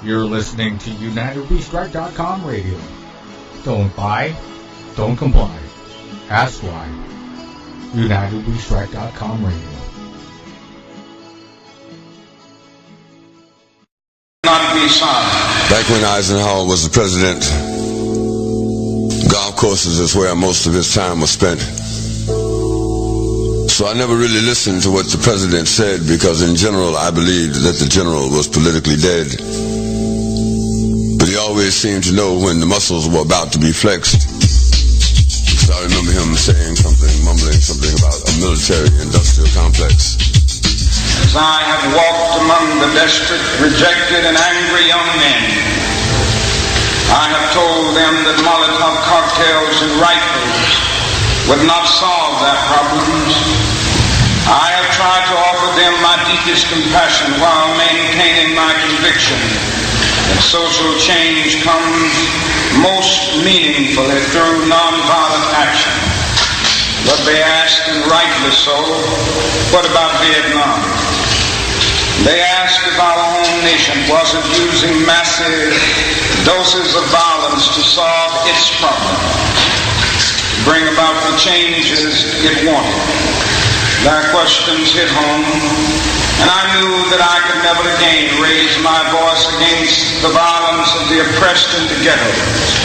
You're listening to UnitedWeStrike.com radio. Don't buy, don't comply. Ask why. UnitedWeStrike.com radio. Not be silent. Back when Eisenhower was the president, golf courses is where most of his time was spent. So I never really listened to what the president said because in general I believed that the general was politically dead. But he always seemed to know when the muscles were about to be flexed. So I remember him saying something, mumbling something about a military-industrial complex. As I have walked among the desperate, rejected, and angry young men, I have told them that Molotov cocktails and rifles would not solve their problems. I have tried to offer them my deepest compassion while maintaining my conviction that social change comes most meaningfully through nonviolent action. But they ask, and rightly so, what about Vietnam? They ask if our own nation wasn't using massive doses of violence to solve its problems, to bring about the changes it wanted. Their questions hit home, and I knew that I could never again raise my voice against the violence of the oppressed in the ghettos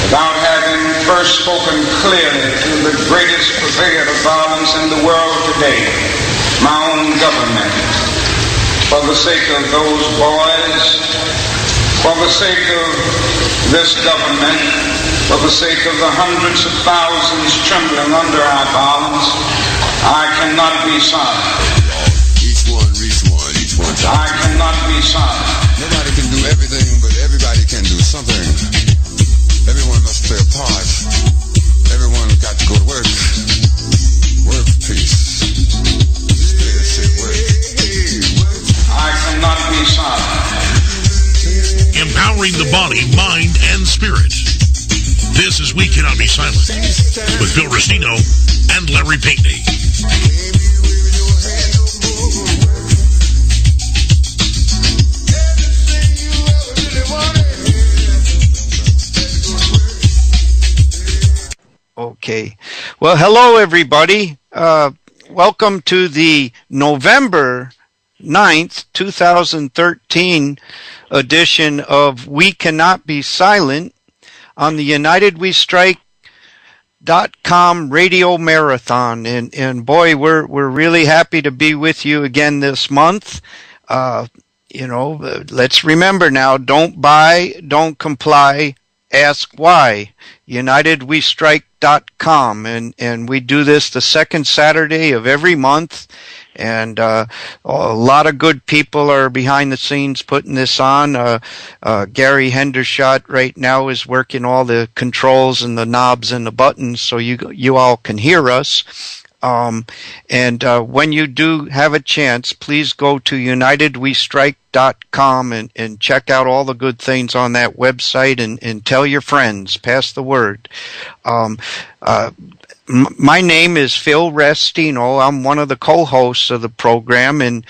without having first spoken clearly to the greatest purveyor of violence in the world today, my own government. For the sake of those boys, for the sake of this government, for the sake of the hundreds of thousands trembling under our violence, I cannot be silent. Each one reach one, each one time. I cannot be silent. Nobody can do everything, but everybody can do something. Everyone must play a part. Everyone got to go to work. Work for peace. Work. I cannot be silent. Empowering the body, mind, and spirit. This is We Cannot Be Silent with Bill Restino and Larry Pinkney. Okay. Well, hello, everybody. Welcome to the November 9th, 2013 edition of We Cannot Be Silent on the UnitedWeStrike.com radio marathon. And boy, we're really happy to be with you again this month. Let's remember now, don't buy, don't comply, ask why. UnitedWeStrike.com, and we do this the second Saturday of every month, and a lot of good people are behind the scenes putting this on. Gary Hendershot right now is working all the controls and the knobs and the buttons so you all can hear us. When you do have a chance, please go to UnitedWeStrike.com and check out all the good things on that website and tell your friends, pass the word. My name is Phil Restino. I'm one of the co-hosts of the program, and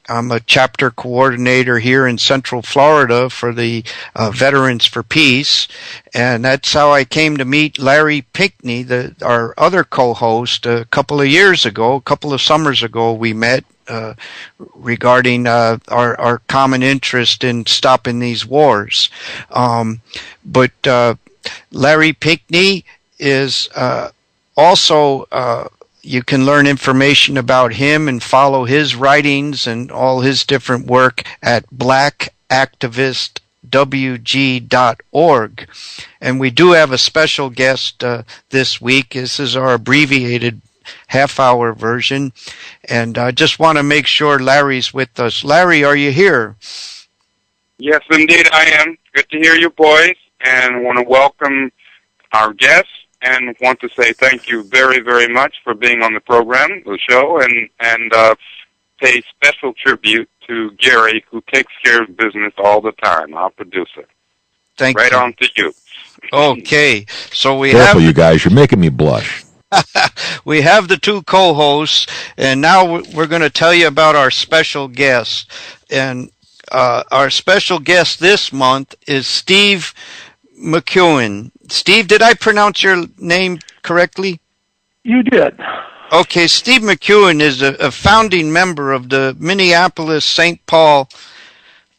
I'm a chapter coordinator here in Central Florida for the Veterans for Peace, and that's how I came to meet Larry Pinkney, our other co-host, a couple of summers ago we met regarding our common interest in stopping these wars. But Larry Pinkney is also you can learn information about him and follow his writings and all his different work at blackactivistwg.org. And we do have a special guest this week. This is our abbreviated half-hour version. And I just want to make sure Larry's with us. Larry, are you here? Yes, indeed I am. Good to hear you, boys, and want to welcome our guests. And want to say thank you very, very much for being on the program, the show, and pay special tribute to Gary, who takes care of business all the time, our producer. Thank you. Right on to you. Okay, so we Careful, have... you guys. You're making me blush. We have the two co-hosts, and now we're going to tell you about our special guest. And Our special guest this month is Steve McEwen. Steve, did I pronounce your name correctly? You did. Okay, Steve McEwen is a founding member of the Minneapolis St. Paul,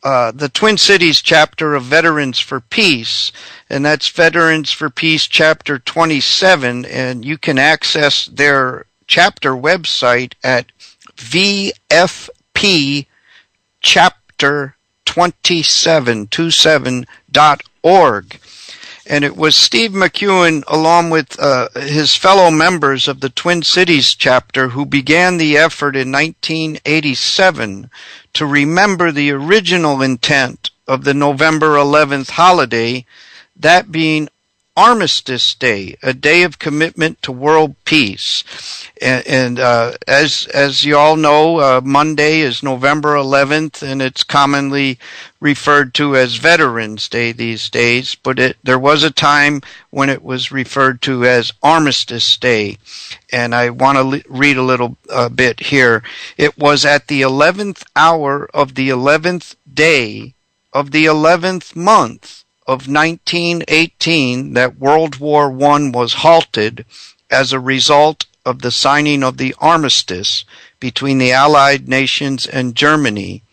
the Twin Cities chapter of Veterans for Peace, and that's Veterans for Peace chapter 27, and you can access their chapter website at vfpchapter27.org. And it was Steve McEwen, along with his fellow members of the Twin Cities chapter, who began the effort in 1987 to remember the original intent of the November 11th holiday, that being Armistice Day, a day of commitment to world peace. And as you all know, Monday is November 11th, and it's commonly referred to as Veterans Day these days, but there was a time when it was referred to as Armistice Day. And I want to read a little bit here. It was at the 11th hour of the 11th day of the 11th month of 1918 that World War I was halted as a result of the signing of the armistice between the Allied nations and Germany.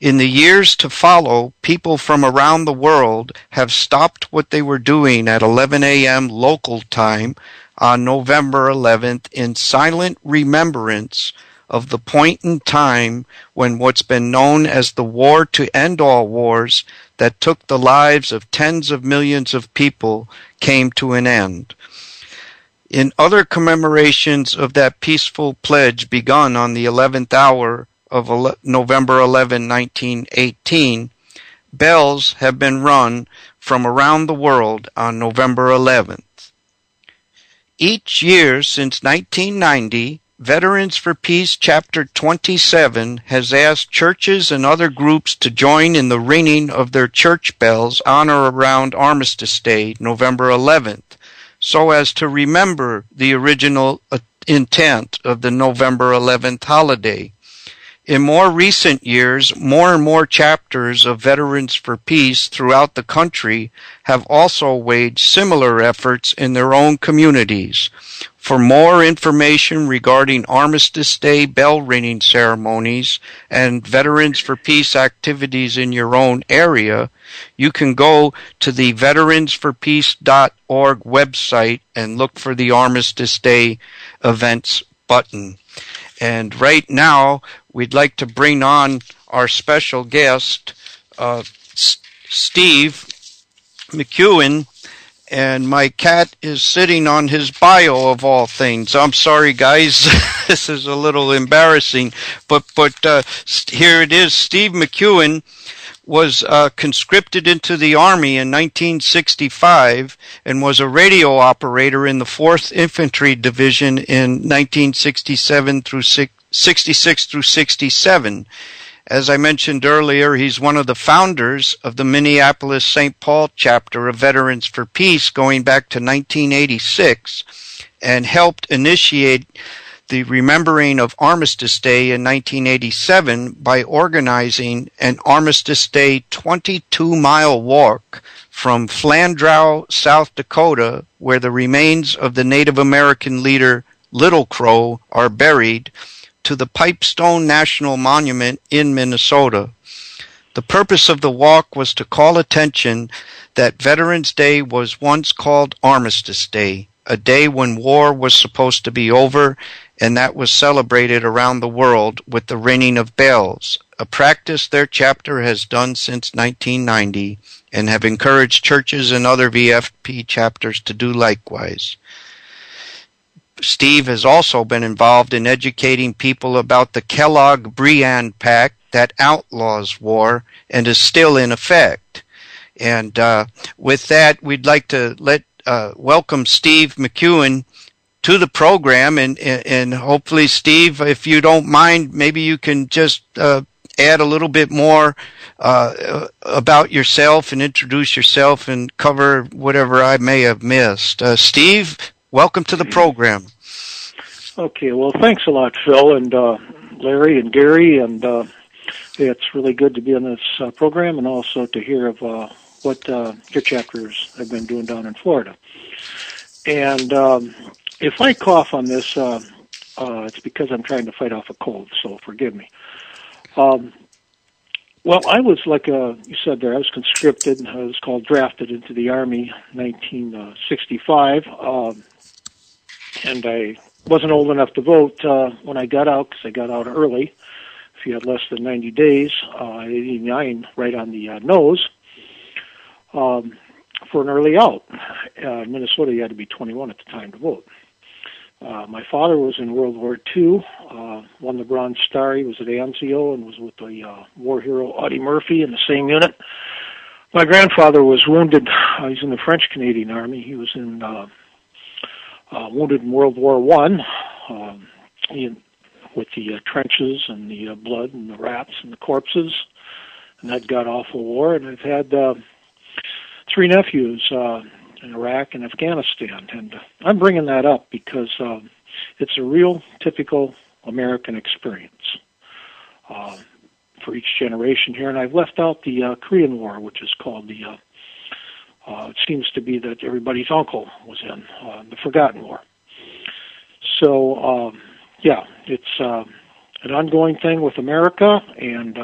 In the years to follow, people from around the world have stopped what they were doing at 11 a.m. local time on November 11th in silent remembrance of the point in time when what's been known as the War to End All Wars that took the lives of tens of millions of people came to an end. In other commemorations of that peaceful pledge begun on the 11th hour of November 11, 1918, bells have been rung from around the world on November 11th. Each year since 1990, Veterans for Peace Chapter 27 has asked churches and other groups to join in the ringing of their church bells on or around Armistice Day, November 11th, so as to remember the original intent of the November 11th holiday. In more recent years, more and more chapters of Veterans for Peace throughout the country have also waged similar efforts in their own communities. For more information regarding Armistice Day bell ringing ceremonies and Veterans for Peace activities in your own area, you can go to the veteransforpeace.org website and look for the Armistice Day events button. And right now, we'd like to bring on our special guest, Steve McEwen, and my cat is sitting on his bio of all things. I'm sorry, guys, this is a little embarrassing, but here it is. Steve McEwen was conscripted into the Army in 1965 and was a radio operator in the 4th Infantry Division in 1967 through 66 through 67. As I mentioned earlier, he's one of the founders of the Minneapolis St. Paul chapter of Veterans for Peace going back to 1986 and helped initiate the remembering of Armistice Day in 1987 by organizing an Armistice Day 22-mile walk from Flandreau, South Dakota, where the remains of the Native American leader Little Crow are buried, to the Pipestone National Monument in Minnesota. The purpose of the walk was to call attention that Veterans Day was once called Armistice Day, a day when war was supposed to be over, and that was celebrated around the world with the ringing of bells, a practice their chapter has done since 1990 and have encouraged churches and other VFP chapters to do likewise. Steve has also been involved in educating people about the Kellogg-Briand Pact that outlaws war and is still in effect. And with that, we'd like to welcome Steve McEwen to the program, and hopefully, Steve, if you don't mind, maybe you can just add a little bit more about yourself and introduce yourself and cover whatever I may have missed. Steve, welcome to the program. Okay, well, thanks a lot, Phil, and Larry and Gary, and It's really good to be on this program and also to hear of what your chapters have been doing down in Florida. And if I cough on this, it's because I'm trying to fight off a cold, so forgive me. Well, I was, like you said there, I was conscripted. I was called drafted into the Army in 1965, and I wasn't old enough to vote when I got out, because I got out early. If you had less than 90 days, 89 right on the nose, for an early out. In Minnesota, you had to be 21 at the time to vote. My father was in World War II, won the Bronze Star. He was at ANZIO and was with the war hero Audie Murphy in the same unit. My grandfather was wounded. He's in the French-Canadian Army. He was in wounded in World War I, with the trenches and the blood and the rats and the corpses, and that god-awful war. And I've had 3 nephews in Iraq and Afghanistan, and I'm bringing that up because it's a real typical American experience for each generation here. And I've left out the Korean War, which is called the it seems to be that everybody's uncle was in the Forgotten War. So yeah, it's an ongoing thing with America, and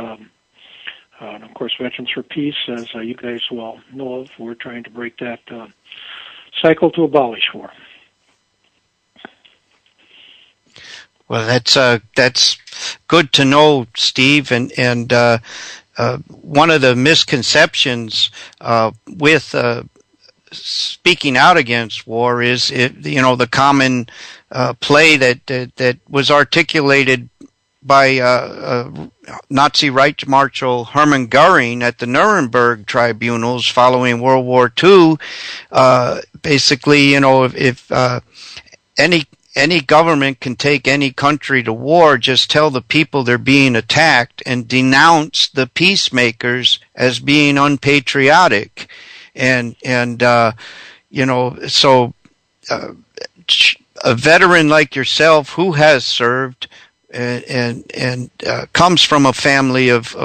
of course, Veterans for Peace, as you guys well know of, we're trying to break that cycle to abolish war. Well, that's good to know, Steve. And one of the misconceptions with speaking out against war is the common play that was articulated by Nazi Reich Marshal Hermann Goering at the Nuremberg tribunals following World War II. Basically, if any government can take any country to war, just tell the people they're being attacked and denounce the peacemakers as being unpatriotic. And so a veteran like yourself who has served and comes from a family of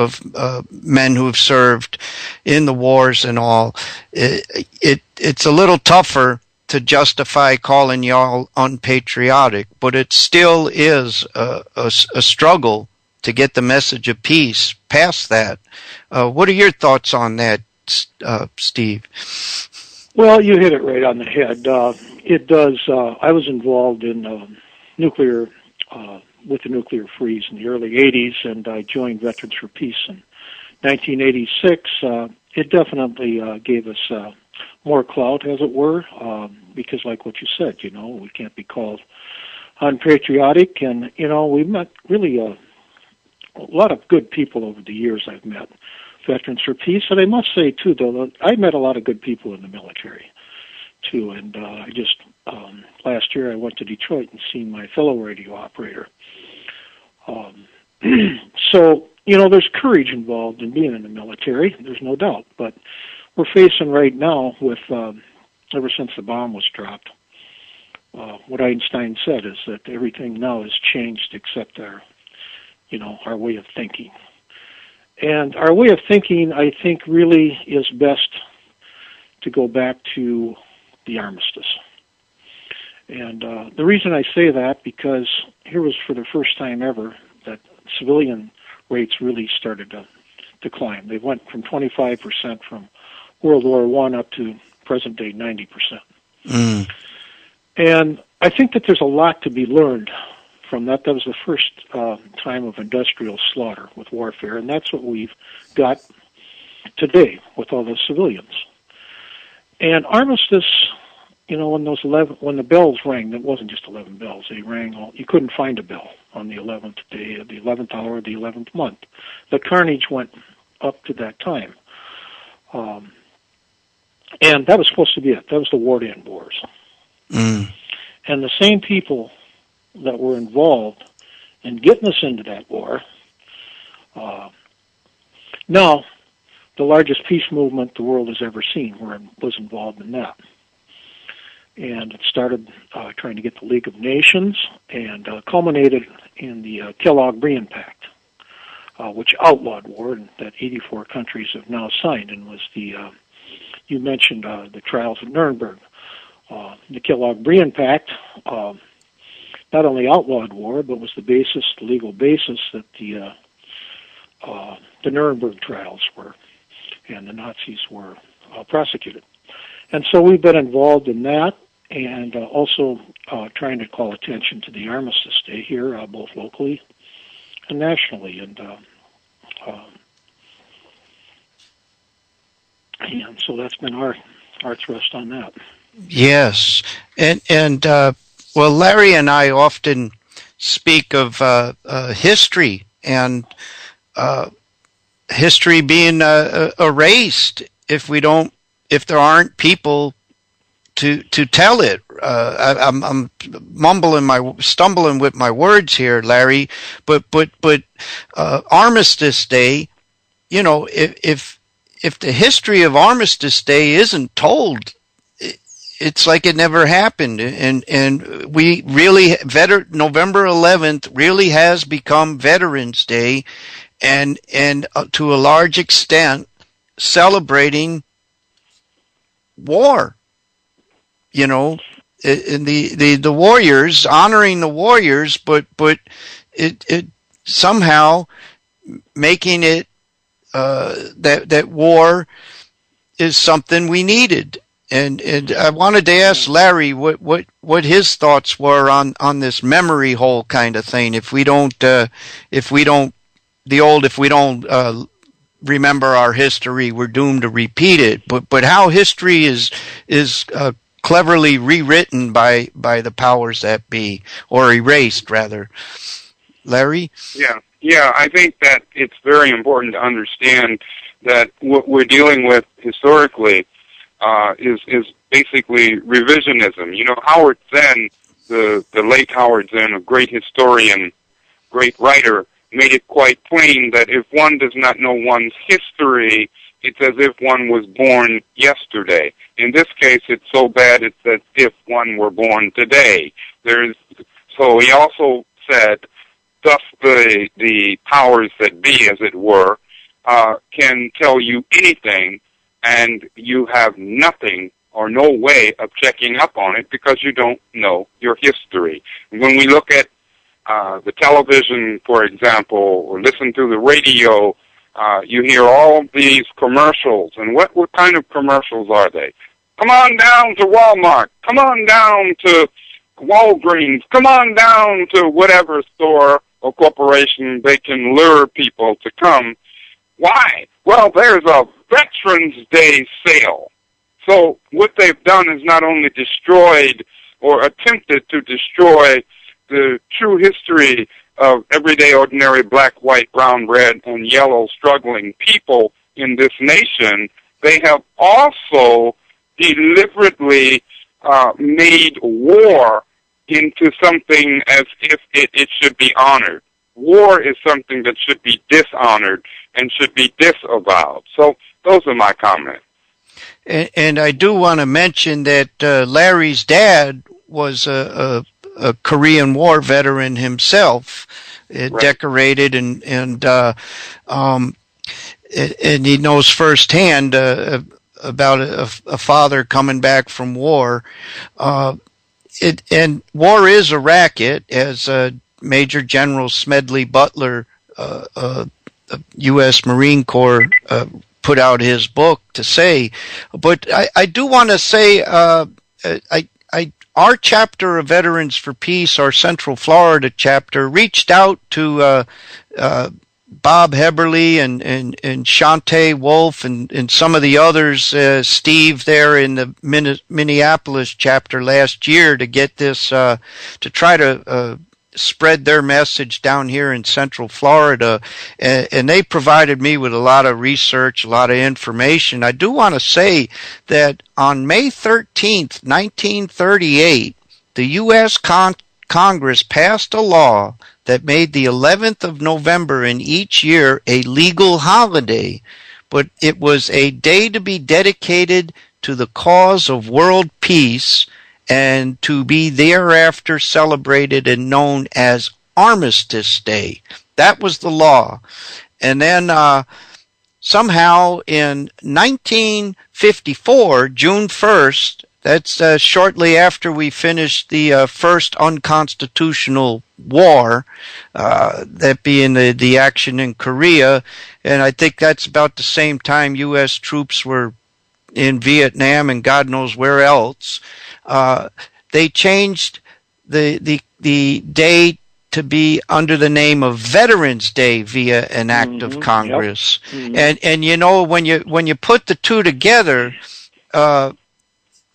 men who have served in the wars and all, it's a little tougher to justify calling y'all unpatriotic, but it still is a struggle to get the message of peace past that. What are your thoughts on that, Steve? Well, you hit it right on the head. It does. I was involved in nuclear, with the nuclear freeze in the early 80s, and I joined Veterans for Peace in 1986. It definitely gave us more clout, as it were, because like what you said, we can't be called unpatriotic, and, we've met really a lot of good people over the years I've met, Veterans for Peace, and I must say, too, though, I met a lot of good people in the military, too, and I just, last year I went to Detroit and seen my fellow radio operator. So, there's courage involved in being in the military, there's no doubt, but we're facing right now with, ever since the bomb was dropped, what Einstein said is that everything now has changed except our way of thinking. And our way of thinking, I think, really is best to go back to the armistice. And the reason I say that, because here was for the first time ever that civilian rates really started to climb. They went from 25% from World War I up to present day 90%. Mm. And I think that there's a lot to be learned from that. That was the first time of industrial slaughter with warfare, and that's what we've got today with all those civilians. And armistice, when the bells rang, it wasn't just 11 bells. They rang you couldn't find a bell on the 11th day, the 11th hour, the 11th month. The carnage went up to that time. And that was supposed to be it. That was the war to end wars. Mm. And the same people that were involved in getting us into that war, now the largest peace movement the world has ever seen was involved in that. And it started trying to get the League of Nations and culminated in the Kellogg-Briand Pact, which outlawed war, and that 84 countries have now signed, and was the, you mentioned the trials of Nuremberg. The Kellogg-Briand Pact not only outlawed war, but was the legal basis that the Nuremberg trials were, and the Nazis were prosecuted. And so we've been involved in that, and also trying to call attention to the Armistice Day here, both locally and nationally. And so that's been our thrust on that. Yes, and well, Larry and I often speak of history and history being erased if there aren't people to tell it. I'm stumbling with my words here, Larry. But Armistice Day, you know, if the history of Armistice Day isn't told, it's like it never happened. And we really, November 11th really has become Veterans Day, and to a large extent celebrating war. You know, in the warriors, honoring the warriors, but it somehow making it that war is something we needed. And I wanted to ask Larry what his thoughts were on this memory hole kind of thing. If we don't remember our history, we're doomed to repeat it. But how history is cleverly rewritten by the powers that be, or erased rather. Larry? Yeah, I think that it's very important to understand that what we're dealing with historically is basically revisionism. You know, Howard Zinn, the late Howard Zinn, a great historian, great writer, made it quite plain that if one does not know one's history, it's as if one was born yesterday. In this case, it's so bad it's as if one were born today. So he also said, thus the powers that be, as it were, can tell you anything, and you have nothing or no way of checking up on it because you don't know your history. When we look at the television, for example, or listen to the radio, you hear all these commercials. And what kind of commercials are they? Come on down to Walmart. Come on down to Walgreens. Come on down to whatever store or corporation they can lure people to come. Why? Well, there's a Veterans Day sale. So what they've done is not only destroyed or attempted to destroy the true history of everyday, ordinary black, white, brown, red, and yellow struggling people in this nation, they have also deliberately made war into something as if it should be honored. War is something that should be dishonored and should be disavowed. So those are my comments. And I do want to mention that Larry's dad was a Korean War veteran himself, right. Decorated, and he knows firsthand about a father coming back from war. And war is a racket, as Major General Smedley Butler, U.S. Marine Corps, put out his book to say. But I do want to say, our chapter of Veterans for Peace, our Central Florida chapter, reached out to Bob Heberly and Shante Wolf and some of the others, Steve there in the Minneapolis chapter last year, to get this, to try to spread their message down here in Central Florida, and they provided me with a lot of research, a lot of information. I do want to say that on May 13th, 1938, the U.S. Congress passed a law that made the 11th of November in each year a legal holiday, but it was a day to be dedicated to the cause of world peace and to be thereafter celebrated and known as Armistice Day. That was the law. And then somehow in 1954, June 1st, that's shortly after we finished the first unconstitutional war, that being the action in Korea, and I think that's about the same time U.S. troops were in Vietnam and God knows where else. They changed the day to be under the name of Veterans Day via an act of Congress. Yep. And you know, when you put the two together,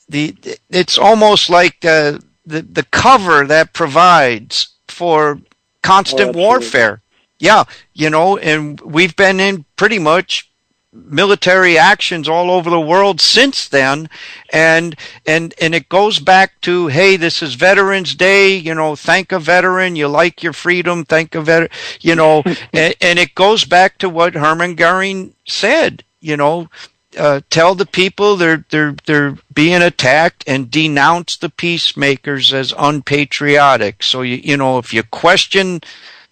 it's almost like the cover that provides for constant warfare. Yeah, you know, and we've been in pretty much military actions all over the world since then, and it goes back to, hey, this is Veterans Day, you know, thank a veteran, you like your freedom, thank a veteran, you know, and it goes back to what Hermann Goering said, you know, tell the people they're being attacked and denounce the peacemakers as unpatriotic. So you know, if you question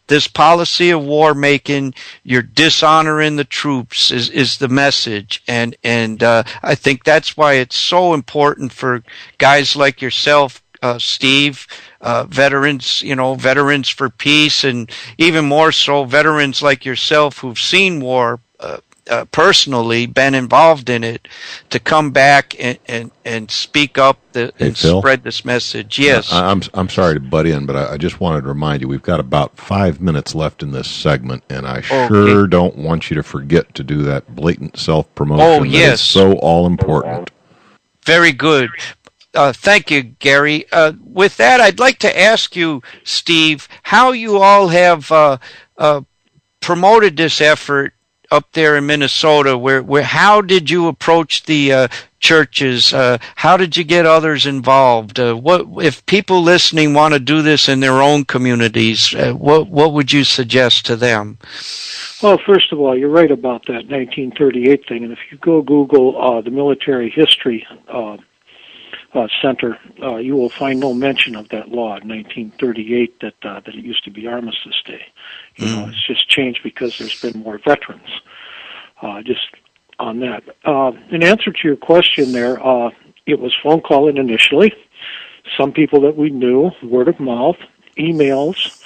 this policy of war making, you're dishonoring the troops is the message, and I think that's why it's so important for guys like yourself, Steve, veterans, you know, veterans for peace, and even more so veterans like yourself who've seen war personally, been involved in it, to come back and speak up and spread this message. Yes. I'm sorry to butt in, but I just wanted to remind you, we've got about 5 minutes left in this segment, and I sure don't want you to forget to do that blatant self-promotion. Oh, yes. It's so all-important. Very good. Thank you, Gary. With that, I'd like to ask you, Steve, how you all have promoted this effort up there in Minnesota. Where how did you approach the churches? How did you get others involved? What if people listening want to do this in their own communities? What would you suggest to them? Well, first of all, you're right about that 1938 thing, and if you go Google the Military History Center, you will find no mention of that law in 1938 that it used to be Armistice Day. You know, it's just changed because there's been more veterans. Just on that. In answer to your question there, it was phone calling initially. Some people that we knew, word of mouth, emails.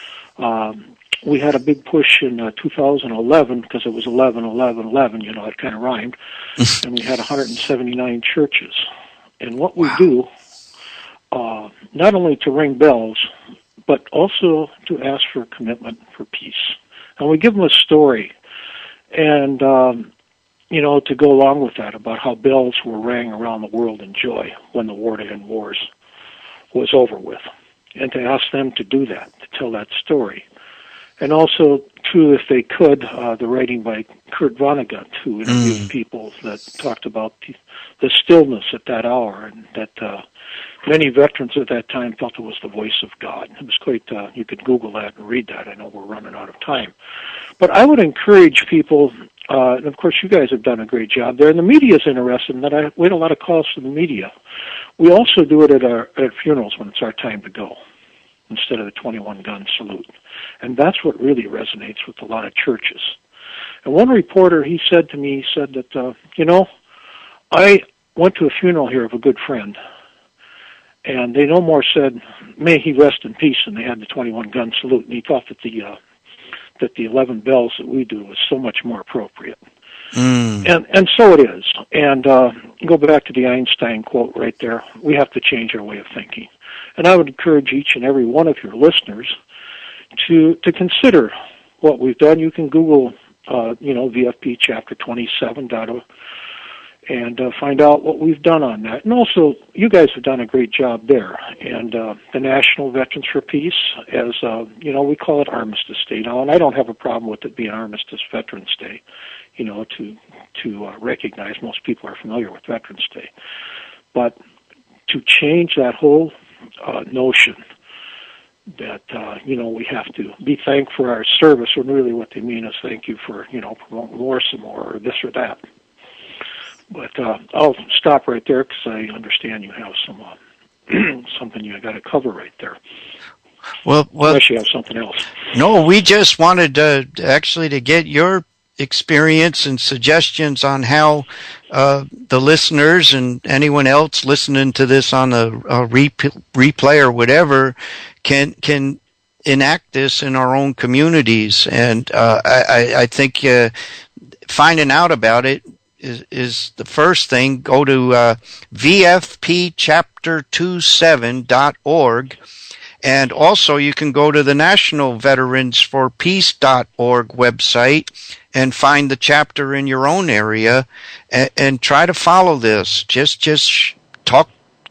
We had a big push in 2011 because it was 11-11-11, you know, it kind of rhymed. And we had 179 churches. And what we do, not only to ring bells, but also to ask for a commitment for peace. And we give them a story, and, you know, to go along with that about how bells were rang around the world in joy when the war to end wars was over with. And to ask them to do that, to tell that story. And also, too, if they could, the writing by Kurt Vonnegut, who interviewed people that talked about the stillness at that hour, and that many veterans at that time felt it was the voice of God. It was quite, you could Google that and read that. I know we're running out of time. But I would encourage people, and of course you guys have done a great job there, and the media is interested in that. We had a lot of calls from the media. We also do it at funerals when it's our time to go, instead of the 21-gun salute. And that's what really resonates with a lot of churches. And one reporter, he said to me, he said that, you know, I went to a funeral here of a good friend, and they no more said, may he rest in peace, and they had the 21-gun salute, and he thought that the 11 bells that we do was so much more appropriate. And so it is. And go back to the Einstein quote right there, we have to change our way of thinking. And I would encourage each and every one of your listeners to consider what we've done. You can Google, you know, VFP Chapter 27.0 and find out what we've done on that. And also, you guys have done a great job there. And the National Veterans for Peace, as, you know, we call it Armistice Day now, and I don't have a problem with it being Armistice Veterans Day, you know, to recognize most people are familiar with Veterans Day. But to change that whole notion that, you know, we have to be thankful for our service, when really what they mean is thank you for, you know, promoting war some more, or this or that. But I'll stop right there because I understand you have some something you got to cover right there. Well, unless you have something else. No, we just wanted to actually to get your experience and suggestions on how the listeners and anyone else listening to this on a replay or whatever can enact this in our own communities. And I think finding out about it is the first thing. Go to vfpchapter27.org. And also you can go to the National Veterans for Peace.org website and find the chapter in your own area and try to follow this. Just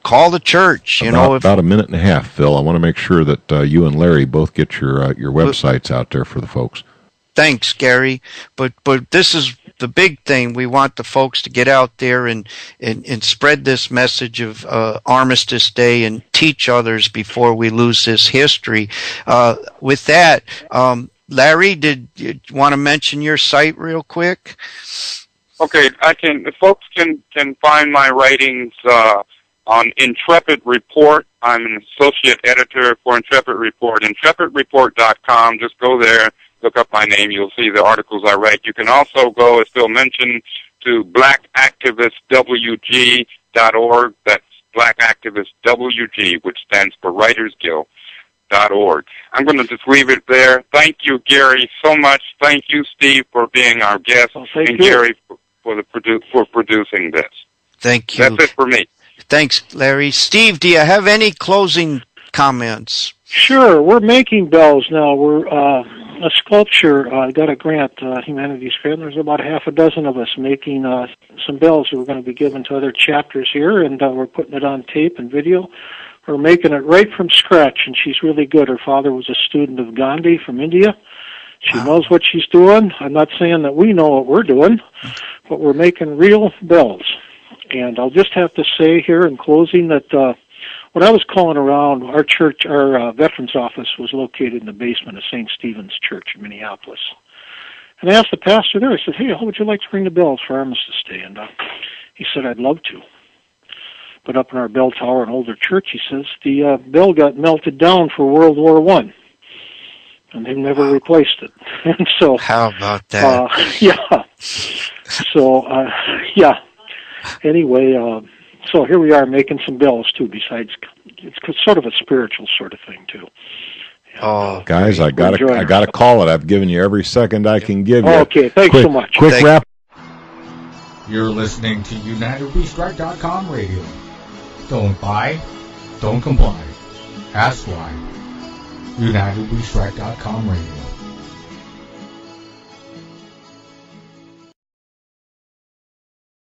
call the church. About a minute and a half, Phil. I want to make sure that you and Larry both get your websites out there for the folks. Thanks, Gary. But this is the big thing. We want the folks to get out there and spread this message of Armistice Day and teach others before we lose this history. With that, Larry, did you want to mention your site real quick? Okay, the folks can find my writings on Intrepid Report. I'm an associate editor for Intrepid Report. IntrepidReport.com. Just go there. Look up my name, you'll see the articles I write. You can also go, as Phil mentioned, to blackactivistwg.org. That's blackactivistwg, which stands for Writers Guild.org. I'm going to just leave it there. Thank you, Gary, so much. Thank you, Steve, for being our guest, and Gary for producing this. Thank you. That's it for me. Thanks, Larry. Steve, do you have any closing comments? Sure. We're making bells now. We're a sculpture. I got a grant, Humanities Grant. There's about half a dozen of us making some bells that we're going to be giving to other chapters here, and we're putting it on tape and video. We're making it right from scratch, and she's really good. Her father was a student of Gandhi from India. She knows what she's doing. I'm not saying that we know what we're doing, but we're making real bells. And I'll just have to say here in closing that when I was calling around, our church, our veterans office was located in the basement of St. Stephen's Church in Minneapolis. And I asked the pastor there, I said, hey, how would you like to ring the bells for Armistice Day? And he said, I'd love to. But up in our bell tower, an older church, he says, the bell got melted down for World War I. And they've never replaced it. And so, how about that? Yeah. So, yeah. Anyway, so here we are making some bells, too, besides, it's sort of a spiritual sort of thing, too. And, guys, I gotta call it. I've given you every second I can give you. Okay, thanks so much. Quick wrap. You're listening to UnitedWeStrike.com radio. Don't buy, don't comply. Ask why. UnitedWeStrike.com radio.